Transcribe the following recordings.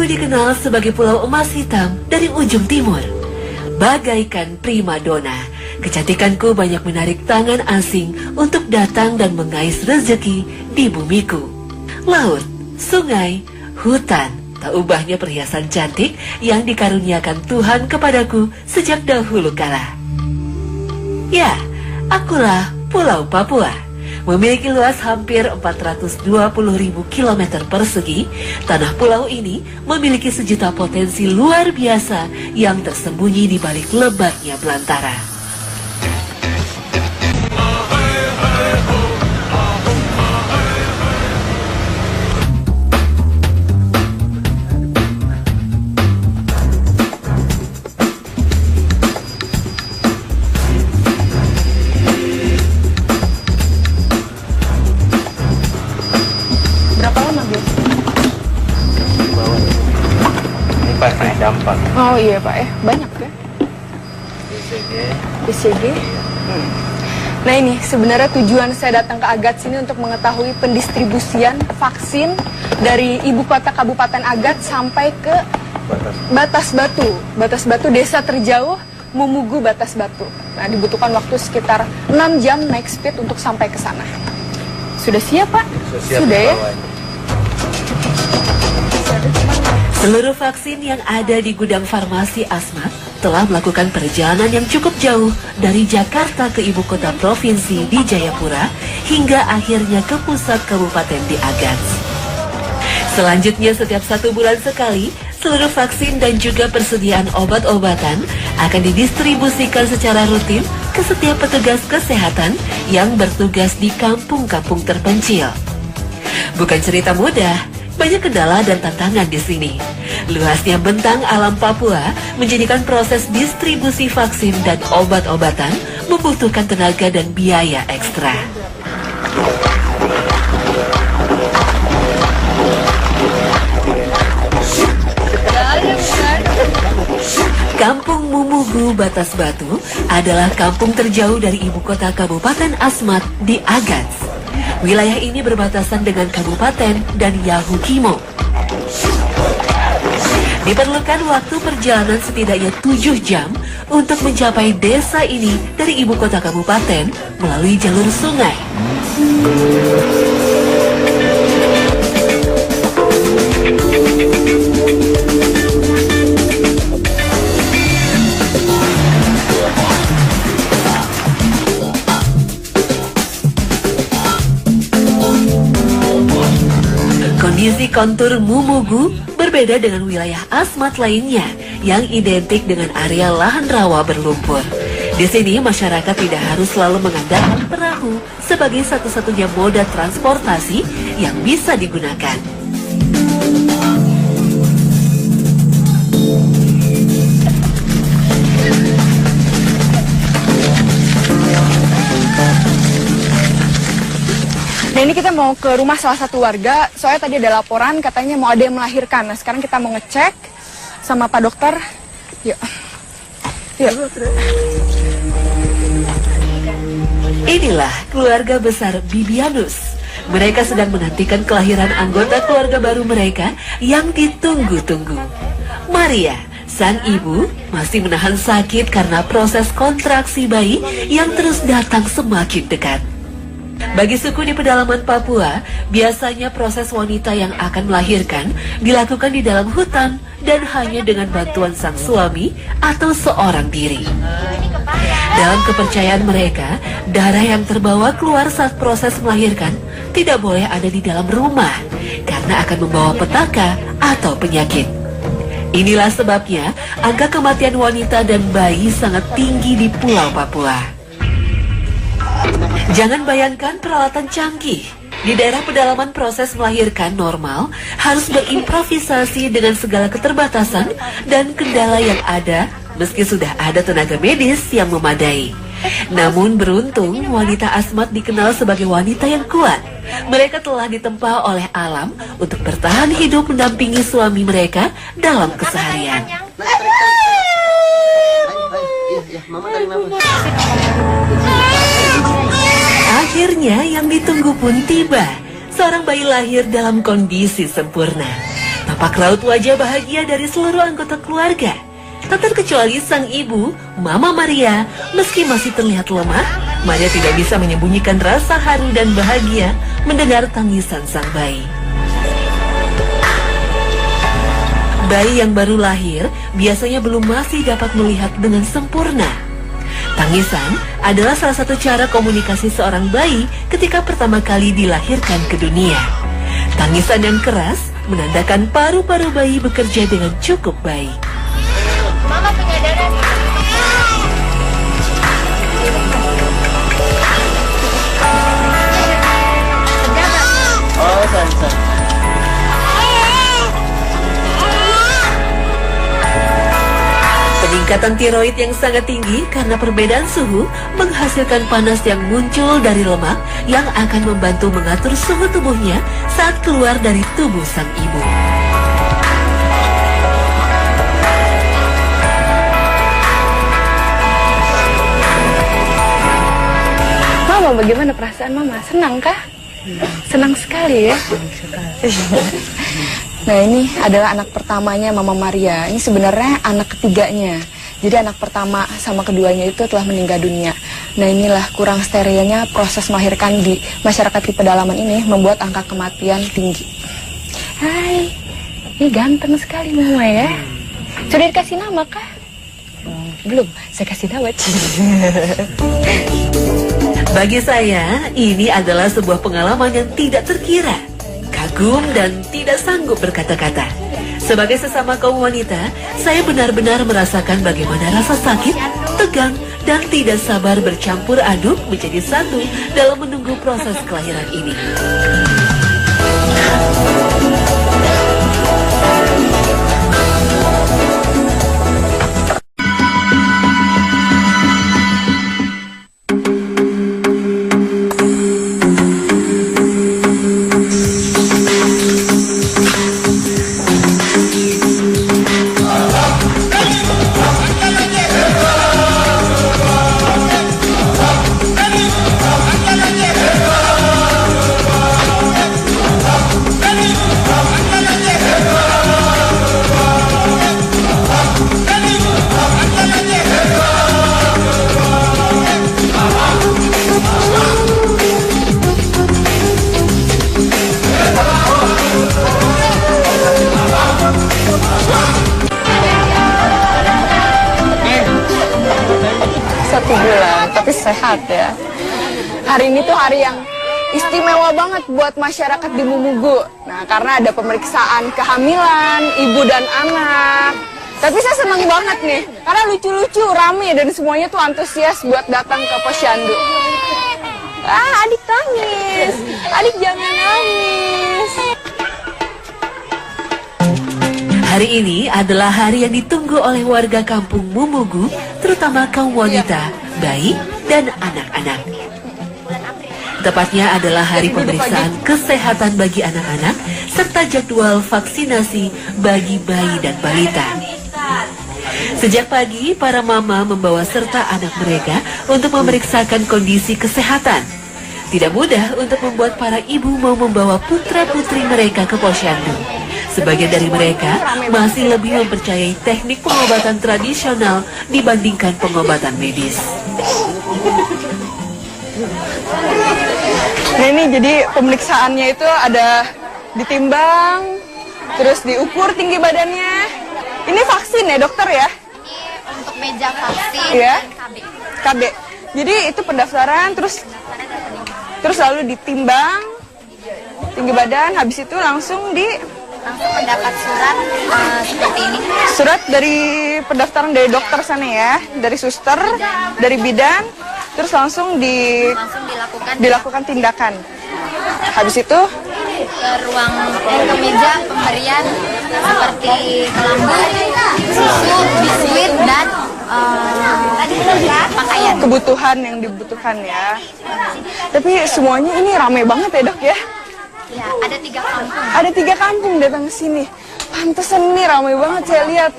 dikenal sebagai Pulau Emas Hitam dari ujung timur. Bagaikan primadona, kecantikanku banyak menarik tangan asing untuk datang dan mengais rezeki di bumiku. Laut, sungai, hutan, tak ubahnya perhiasan cantik yang dikaruniakan Tuhan kepadaku sejak dahulu kala. Ya, akulah Pulau Papua. Memiliki luas hampir 420.000 km persegi, tanah pulau ini memiliki sejuta potensi luar biasa yang tersembunyi di balik lebatnya belantara. Dampak. Oh iya Pak ya, banyak ya. BCG. Nah ini sebenarnya tujuan saya datang ke Agats ini untuk mengetahui pendistribusian vaksin dari ibu kota Kabupaten Agats sampai ke Batas Batu desa terjauh Mumugu Batas Batu. Nah dibutuhkan waktu sekitar 6 jam naik speed untuk sampai ke sana. Sudah siap Pak? Sudah ya. Seluruh vaksin yang ada di gudang farmasi Asmat telah melakukan perjalanan yang cukup jauh dari Jakarta ke ibu kota provinsi di Jayapura hingga akhirnya ke pusat kabupaten di Agats. Selanjutnya setiap 1 bulan sekali, seluruh vaksin dan juga persediaan obat-obatan akan didistribusikan secara rutin ke setiap petugas kesehatan yang bertugas di kampung-kampung terpencil. Bukan cerita mudah. Banyak kendala dan tantangan di sini. Luasnya bentang alam Papua menjadikan proses distribusi vaksin dan obat-obatan membutuhkan tenaga dan biaya ekstra. Kampung Mumugu Batas Batu adalah kampung terjauh dari ibu kota Kabupaten Asmat di Agats. Wilayah ini berbatasan dengan kabupaten dan Yahukimo. Diperlukan waktu perjalanan setidaknya 7 jam untuk mencapai desa ini dari ibu kota kabupaten melalui jalur sungai. Kondisi kontur Mumugu berbeda dengan wilayah Asmat lainnya yang identik dengan area lahan rawa berlumpur. Di sini masyarakat tidak harus selalu mengandalkan perahu sebagai satu-satunya moda transportasi yang bisa digunakan. Nah ini kita mau ke rumah salah satu warga, soalnya tadi ada laporan katanya mau ada yang melahirkan. Nah sekarang kita mau ngecek sama Pak Dokter. Yuk. Inilah keluarga besar Bibianus. Mereka sedang menantikan kelahiran anggota keluarga baru mereka yang ditunggu-tunggu. Maria, sang ibu, masih menahan sakit karena proses kontraksi bayi yang terus datang semakin dekat. Bagi suku di pedalaman Papua, biasanya proses wanita yang akan melahirkan dilakukan di dalam hutan dan hanya dengan bantuan sang suami atau seorang diri. Dalam kepercayaan mereka, darah yang terbawa keluar saat proses melahirkan tidak boleh ada di dalam rumah karena akan membawa petaka atau penyakit. Inilah sebabnya angka kematian wanita dan bayi sangat tinggi di Pulau Papua. Jangan bayangkan peralatan canggih. Di daerah pedalaman proses melahirkan normal harus berimprovisasi dengan segala keterbatasan dan kendala yang ada meski sudah ada tenaga medis yang memadai. Namun beruntung wanita Asmat dikenal sebagai wanita yang kuat. Mereka telah ditempa oleh alam untuk bertahan hidup mendampingi suami mereka dalam keseharian. Akhirnya yang ditunggu pun tiba. Seorang bayi lahir dalam kondisi sempurna. Tampak raut wajah bahagia dari seluruh anggota keluarga. Tak terkecuali sang ibu, Mama Maria. Meski masih terlihat lemah, Maria tidak bisa menyembunyikan rasa haru dan bahagia mendengar tangisan sang bayi. Bayi yang baru lahir biasanya belum masih dapat melihat dengan sempurna. Tangisan adalah salah satu cara komunikasi seorang bayi ketika pertama kali dilahirkan ke dunia. Tangisan yang keras menandakan paru-paru bayi bekerja dengan cukup baik. Mama penyadaran. Oh, santai. Peningkatan tiroid yang sangat tinggi karena perbedaan suhu menghasilkan panas yang muncul dari lemak yang akan membantu mengatur suhu tubuhnya saat keluar dari tubuh sang ibu. Mama, bagaimana perasaan Mama? Senang kah? Senang sekali ya? Nah, ini adalah anak pertamanya Mama Maria. Ini sebenarnya anak ketiganya. Jadi anak pertama sama keduanya itu telah meninggal dunia. Nah, inilah kurang sterilnya proses melahirkan di masyarakat di pedalaman ini membuat angka kematian tinggi. Hai, ini ganteng sekali Mama ya. Sudah dikasih nama kah? Belum, saya kasih nama. Bagi saya, ini adalah sebuah pengalaman yang tidak terkira. Kagum dan tidak sanggup berkata-kata. Sebagai sesama kaum wanita, saya benar-benar merasakan bagaimana rasa sakit, tegang, dan tidak sabar bercampur aduk menjadi satu dalam menunggu proses kelahiran ini. Tapi sehat ya. Hari ini tuh hari yang istimewa banget buat masyarakat di Mumugu. Nah, karena ada pemeriksaan kehamilan ibu dan anak. Tapi saya senang banget nih, karena lucu-lucu, rame, dan semuanya tuh antusias buat datang ke Posyandu. Adik nangis, adik jangan nangis. Hari ini adalah hari yang ditunggu oleh warga kampung Mumugu, terutama kaum wanita, bayi, dan anak-anak. Tepatnya adalah hari pemeriksaan kesehatan bagi anak-anak, serta jadwal vaksinasi bagi bayi dan balita. Sejak pagi, para mama membawa serta anak mereka untuk memeriksakan kondisi kesehatan. Tidak mudah untuk membuat para ibu mau membawa putra-putri mereka ke Posyandu. Sebagian dari mereka masih lebih mempercayai teknik pengobatan tradisional dibandingkan pengobatan medis. Nah, ini jadi pemeriksaannya itu ada ditimbang, terus diukur tinggi badannya. Ini vaksin ya dokter ya? Ini untuk meja vaksin Ya. dan KB. KB. Jadi itu pendaftaran, terus lalu ditimbang tinggi badan, habis itu langsung mendapat surat seperti ini. surat dari pendaftaran dari dokter sana ya, dari suster, dari bidan, terus langsung dilakukan tindakan. Habis itu Ke ruang ke meja pemberian seperti kelambu, susu, biskuit, dan pakaian. kebutuhan yang dibutuhkan ya. Tapi semuanya ini ramai banget ya dok ya. Ya, ada 3 kampung. Ada 3 kampung datang ke sini. Pantesan nih ramai banget saya lihat.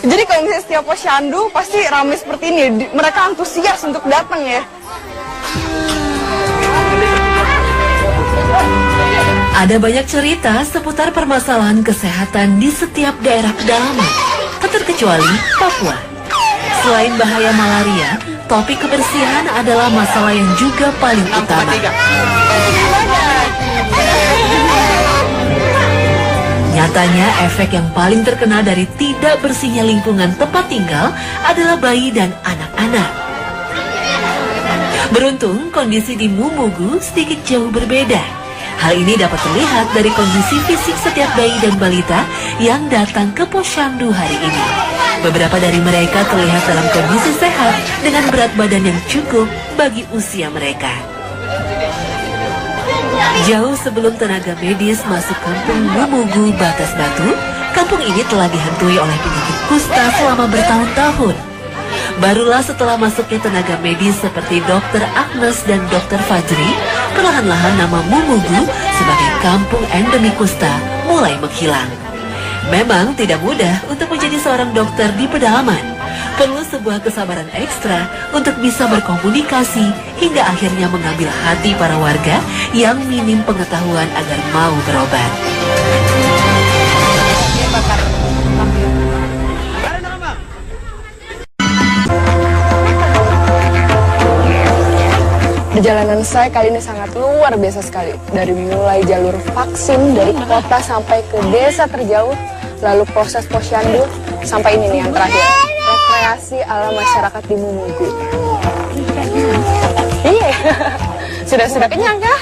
Jadi kalau misalnya setiap Posyandu pasti ramai seperti ini. Mereka antusias untuk datang ya. Ada banyak cerita seputar permasalahan kesehatan di setiap daerah pedalaman, tak terkecuali Papua. Selain bahaya malaria, topik kebersihan adalah masalah yang juga paling utama. Nyatanya, efek yang paling terkena dari tidak bersihnya lingkungan tempat tinggal adalah bayi dan anak-anak. Beruntung, kondisi di Mumugu sedikit jauh berbeda. Hal ini dapat terlihat dari kondisi fisik setiap bayi dan balita yang datang ke Posyandu hari ini. Beberapa dari mereka terlihat dalam kondisi sehat dengan berat badan yang cukup bagi usia mereka. Jauh sebelum tenaga medis masuk kampung Mumugu Batas Batu, kampung ini telah dihantui oleh penyakit kusta selama bertahun-tahun. Barulah setelah masuknya tenaga medis seperti Dr. Agnes dan Dr. Fajri, perlahan-lahan nama Mumugu sebagai kampung endemi kusta mulai menghilang. Memang tidak mudah untuk menjadi seorang dokter di pedalaman. Perlu sebuah kesabaran ekstra untuk bisa berkomunikasi hingga akhirnya mengambil hati para warga yang minim pengetahuan agar mau berobat. Perjalanan saya kali ini sangat luar biasa sekali. Dari mulai jalur vaksin dari kota sampai ke desa terjauh, lalu proses posyandu, sampai ini nih yang terakhir, rekreasi ala masyarakat di Mumugu. Iya, sudah kenyang kah?